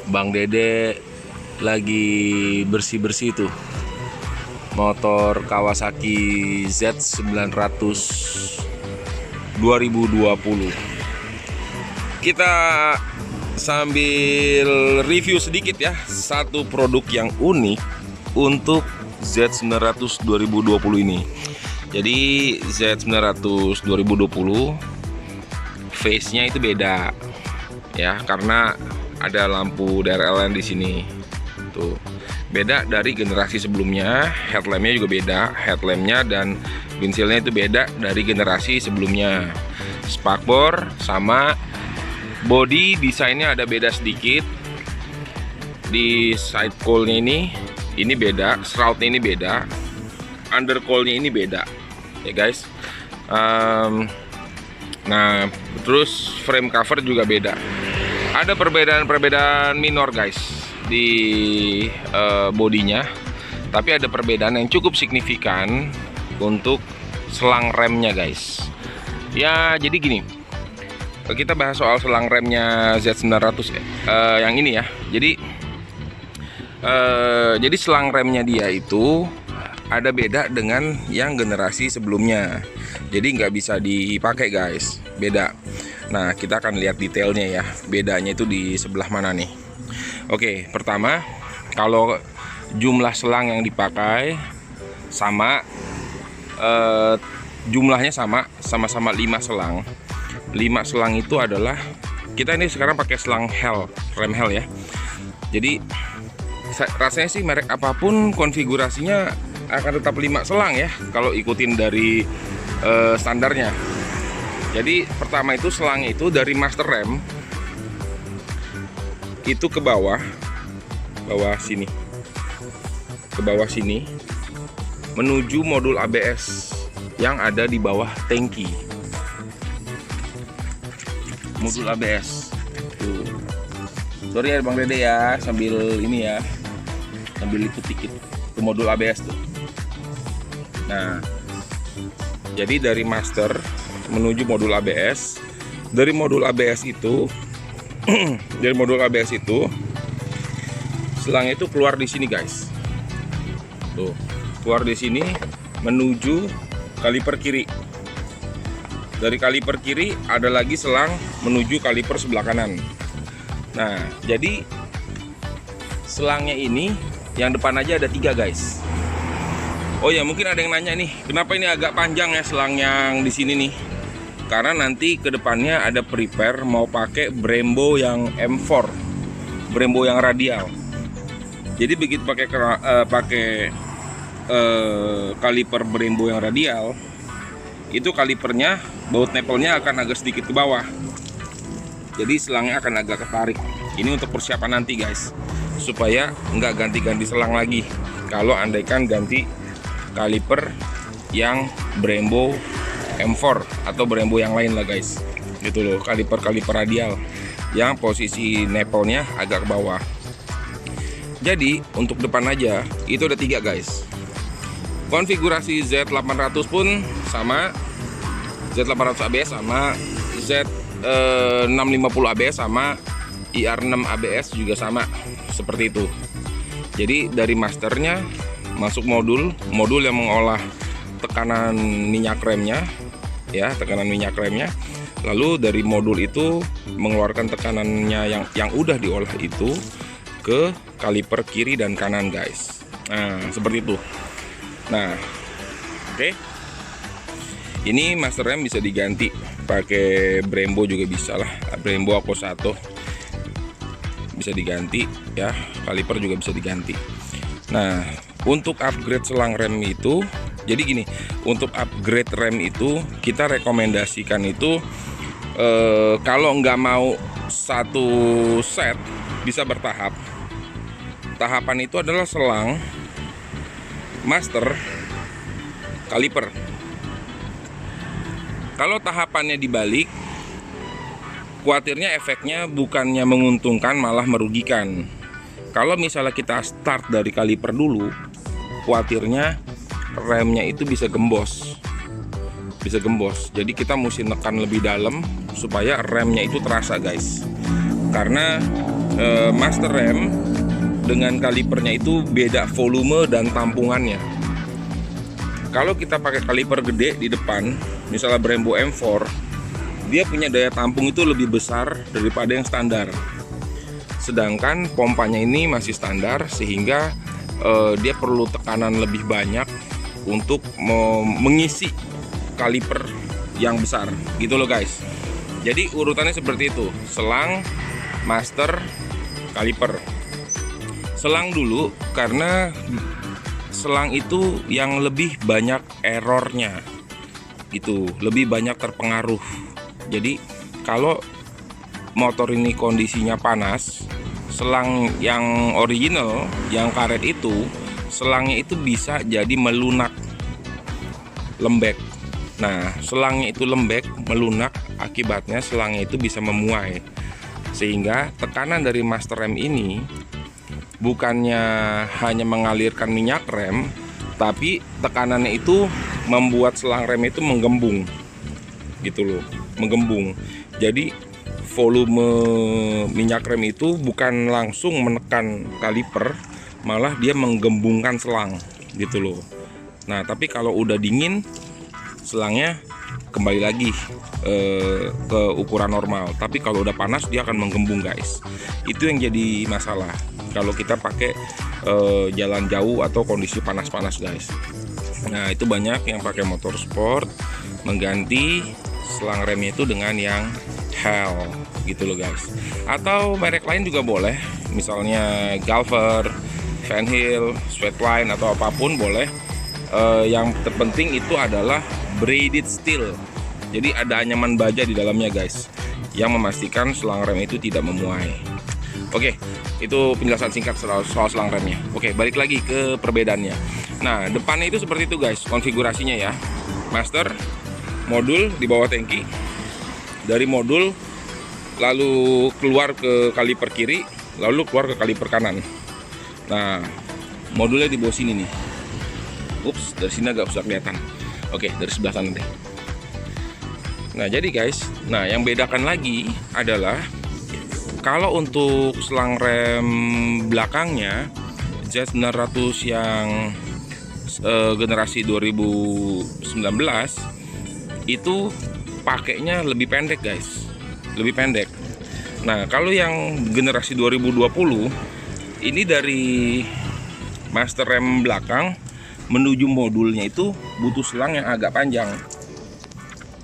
Bang Dede lagi bersih-bersih tuh motor Kawasaki Z900 2020. Kita sambil review sedikit ya, satu produk yang unik untuk Z900 2020 ini. Jadi Z900 2020 face-nya itu beda ya, karena ada lampu DRLN di sini. Tuh. Beda dari generasi sebelumnya, headlampnya juga beda, headlampnya dan windshieldnya itu beda dari generasi sebelumnya. Spakbor sama, body desainnya ada beda sedikit. Di side cowl-nya ini beda, shroud-nya ini beda, undercowl-nya ini beda, ya guys. Nah, terus frame cover juga beda. Ada perbedaan-perbedaan minor guys di bodinya, tapi ada perbedaan yang cukup signifikan untuk selang remnya guys. Ya jadi gini, kita bahas soal selang remnya Z900 yang ini ya. Jadi selang remnya dia itu ada beda dengan yang generasi sebelumnya. Jadi nggak bisa dipakai guys, beda. Nah kita akan lihat detailnya ya, bedanya itu di sebelah mana nih. Oke, pertama kalau jumlah selang yang dipakai sama, jumlahnya sama-sama 5 selang. 5 selang itu adalah, kita ini sekarang pakai selang rem Hell ya. Jadi rasanya sih merek apapun konfigurasinya akan tetap 5 selang ya kalau ikutin dari standarnya. Jadi pertama itu selangnya itu dari master rem itu ke bawah sini, menuju modul ABS yang ada di bawah tangki. Modul ABS tuh. Sorry ya Bang Dede ya, sambil ini ya, sambil liput dikit ke modul ABS tuh. Nah, jadi dari master menuju modul ABS. Dari modul ABS itu selangnya itu keluar di sini guys. Tuh, keluar di sini menuju kaliper kiri. Dari kaliper kiri ada lagi selang menuju kaliper sebelah kanan. Nah, jadi selangnya ini yang depan aja ada 3 guys. Oh ya, mungkin ada yang nanya nih, kenapa ini agak panjang ya selang yang di sini nih? Karena nanti kedepannya ada prepare mau pakai Brembo yang M4, Brembo yang radial. Jadi begitu pakai kaliper Brembo yang radial, itu kalipernya, baut nipple-nya akan agak sedikit ke bawah. Jadi selangnya akan agak ketarik. Ini untuk persiapan nanti guys, supaya nggak ganti-ganti selang lagi. Kalau andaikan ganti kaliper yang Brembo M4 atau Brembo yang lain lah guys, gitu loh, kaliper radial yang posisi nipple-nya agak ke bawah. Jadi untuk depan aja itu ada 3 guys. Konfigurasi Z800 pun sama, Z800 ABS sama, Z650 ABS sama, IR6 ABS juga sama, seperti itu. Jadi dari masternya masuk modul yang mengolah tekanan minyak remnya ya, lalu dari modul itu mengeluarkan tekanannya yang udah diolah itu ke kaliper kiri dan kanan guys. Nah seperti itu. Nah oke. Ini master rem bisa diganti pakai Brembo juga bisa lah, Brembo Ako1 bisa diganti ya, kaliper juga bisa diganti. Nah untuk upgrade selang rem itu, jadi gini, untuk upgrade rem itu kita rekomendasikan itu kalau nggak mau satu set, bisa bertahap. Tahapan itu adalah selang, master, kaliper. Kalau tahapannya dibalik, khawatirnya efeknya bukannya menguntungkan malah merugikan. Kalau misalnya kita start dari kaliper dulu, khawatirnya remnya itu bisa gembos. Jadi kita mesti nekan lebih dalam supaya remnya itu terasa guys. Karena master rem dengan kalipernya itu beda volume dan tampungannya. Kalau kita pakai kaliper gede di depan, misalnya Brembo M4, dia punya daya tampung itu lebih besar daripada yang standar. Sedangkan pompanya ini masih standar, sehingga dia perlu tekanan lebih banyak untuk mengisi kaliper yang besar, gitu loh guys. Jadi urutannya seperti itu: selang, master, kaliper. Selang dulu, karena selang itu yang lebih banyak errornya, gitu, lebih banyak terpengaruh. Jadi kalau motor ini kondisinya panas, selang yang original, yang karet itu, selangnya itu bisa jadi melunak, lembek. Nah, selangnya itu lembek, melunak, akibatnya selangnya itu bisa memuai. Sehingga tekanan dari master rem ini bukannya hanya mengalirkan minyak rem, tapi tekanannya itu membuat selang rem itu menggembung, gitu loh, menggembung. Jadi volume minyak rem itu bukan langsung menekan kaliper, malah dia menggembungkan selang, gitu loh. Nah, tapi kalau udah dingin, selangnya kembali lagi ke ukuran normal. Tapi kalau udah panas, dia akan menggembung guys. Itu yang jadi masalah kalau kita pakai jalan jauh atau kondisi panas-panas guys. Nah, itu banyak yang pakai motor sport mengganti selang remnya itu dengan yang HAL, gitu loh guys. Atau merek lain juga boleh, misalnya Galver, Van Hill, Sweatline, atau apapun boleh. Yang terpenting itu adalah braided steel. Jadi ada anyaman baja di dalamnya guys, yang memastikan selang rem itu tidak memuai. Oke, itu penjelasan singkat soal selang remnya. Oke, balik lagi ke perbedaannya. Nah, depannya itu seperti itu guys konfigurasinya ya. Master, modul di bawah tangki. Dari modul lalu keluar ke kaliper kiri, lalu keluar ke kaliper kanan. Nah, modulnya di bawah sini nih. Ups, dari sini agak usah kelihatan. Oke, dari sebelah sana deh. Nah, jadi guys, nah yang bedakan lagi adalah kalau untuk selang rem belakangnya Z900 yang generasi 2019 itu pakainya lebih pendek guys, lebih pendek. Nah, kalau yang generasi 2020 ini dari master rem belakang menuju modulnya itu butuh selang yang agak panjang.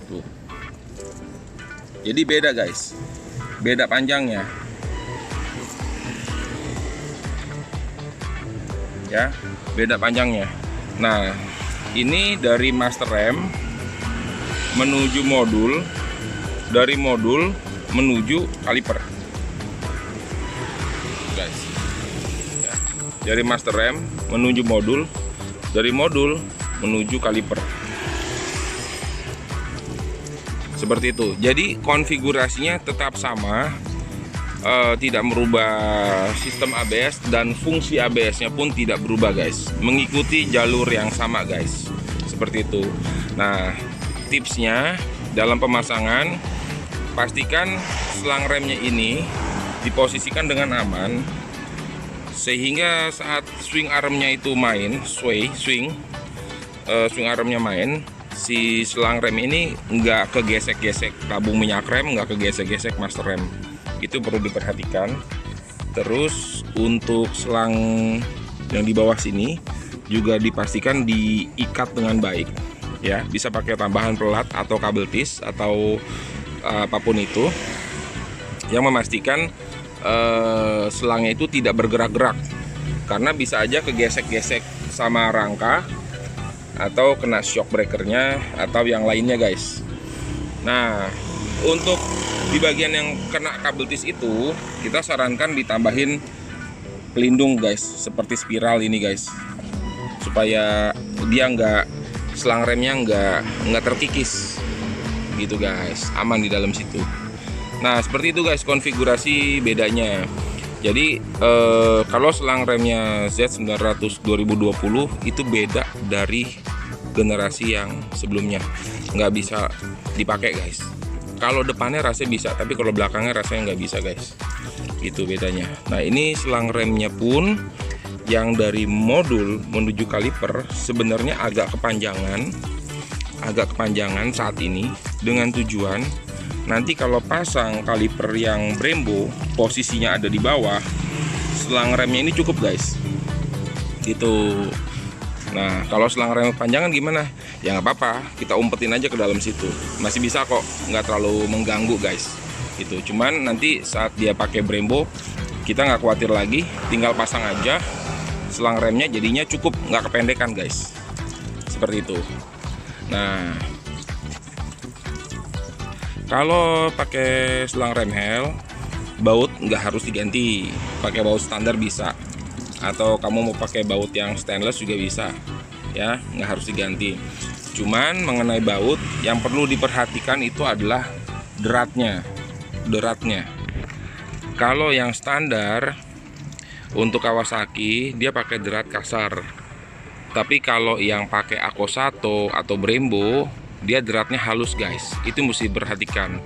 Tuh. Jadi beda guys, beda panjangnya. Ya, beda panjangnya. Nah, ini dari master rem menuju modul, dari modul menuju kaliper. Guys. Ya, dari master rem menuju modul, dari modul menuju kaliper. Seperti itu. Jadi konfigurasinya tetap sama, tidak merubah sistem ABS, dan fungsi ABS-nya pun tidak berubah guys, mengikuti jalur yang sama guys, seperti itu. Nah, tipsnya dalam pemasangan, pastikan selang remnya ini diposisikan dengan aman, sehingga saat swing armnya itu main, swing armnya main, si selang rem ini nggak kegesek-gesek tabung minyak rem, nggak kegesek-gesek master rem. Itu perlu diperhatikan. Terus untuk selang yang di bawah sini juga dipastikan diikat dengan baik ya, bisa pakai tambahan pelat atau kabel tis atau apapun itu yang memastikan selangnya itu tidak bergerak-gerak, karena bisa aja kegesek-gesek sama rangka atau kena shock breakernya atau yang lainnya guys. Nah, untuk di bagian yang kena kabel tis itu kita sarankan ditambahin pelindung guys, seperti spiral ini guys, supaya dia selang remnya nggak terkikis gitu guys, aman di dalam situ. Nah, seperti itu guys konfigurasi bedanya. Jadi kalau selang remnya Z900 2020 itu beda dari generasi yang sebelumnya, nggak bisa dipakai guys. Kalau depannya rasanya bisa, tapi kalau belakangnya rasanya nggak bisa guys. Itu bedanya. Nah ini selang remnya pun yang dari modul menuju kaliper sebenarnya agak kepanjangan saat ini, dengan tujuan nanti kalau pasang kaliper yang Brembo posisinya ada di bawah, selang remnya ini cukup guys gitu. Nah kalau selang rem kepanjangan gimana ya, nggak apa-apa, kita umpetin aja ke dalam situ, masih bisa kok, nggak terlalu mengganggu guys gitu. Cuman nanti saat dia pakai Brembo kita nggak khawatir lagi, tinggal pasang aja selang remnya, jadinya cukup, nggak kependekan guys, seperti itu. Nah kalau pakai selang rem hel, baut nggak harus diganti, pakai baut standar bisa, atau kamu mau pakai baut yang stainless juga bisa ya, nggak harus diganti. Cuman mengenai baut yang perlu diperhatikan itu adalah deratnya. Kalau yang standar untuk Kawasaki dia pakai derat kasar, tapi kalau yang pakai Akosato atau Brembo dia deratnya halus guys, itu mesti diperhatikan.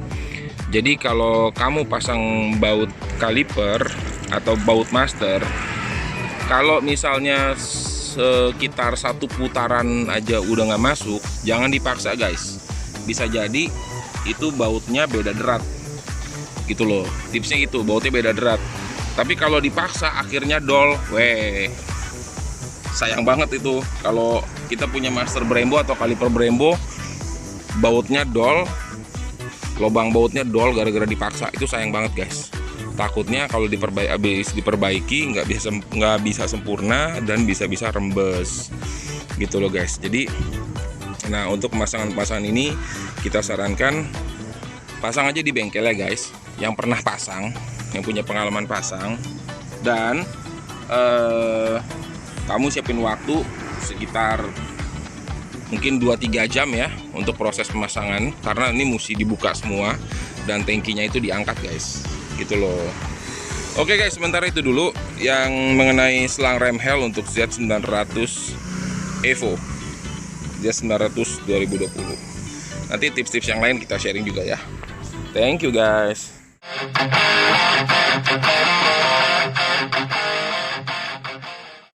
Jadi kalau kamu pasang baut kaliper atau baut master, kalau misalnya sekitar satu putaran aja udah nggak masuk, jangan dipaksa guys, bisa jadi itu bautnya beda derat gitu loh. Tipsnya gitu, bautnya beda derat. Tapi kalau dipaksa akhirnya dol, sayang banget itu. Kalau kita punya master Brembo atau kaliper Brembo bautnya dol, lubang bautnya dol gara-gara dipaksa, itu sayang banget guys. Takutnya kalau diperbaiki nggak bisa sempurna dan bisa rembes gitu loh guys. Jadi nah untuk pemasangan ini kita sarankan pasang aja di bengkel ya guys, yang pernah pasang, yang punya pengalaman pasang. Dan kamu siapin waktu sekitar mungkin 2-3 jam ya untuk proses pemasangan, karena ini mesti dibuka semua dan tangkinya itu diangkat guys gitu loh. Oke guys, sementara itu dulu yang mengenai selang rem hel untuk Z900 Evo, Z900 2020. Nanti tips-tips yang lain kita sharing juga ya. Thank you guys.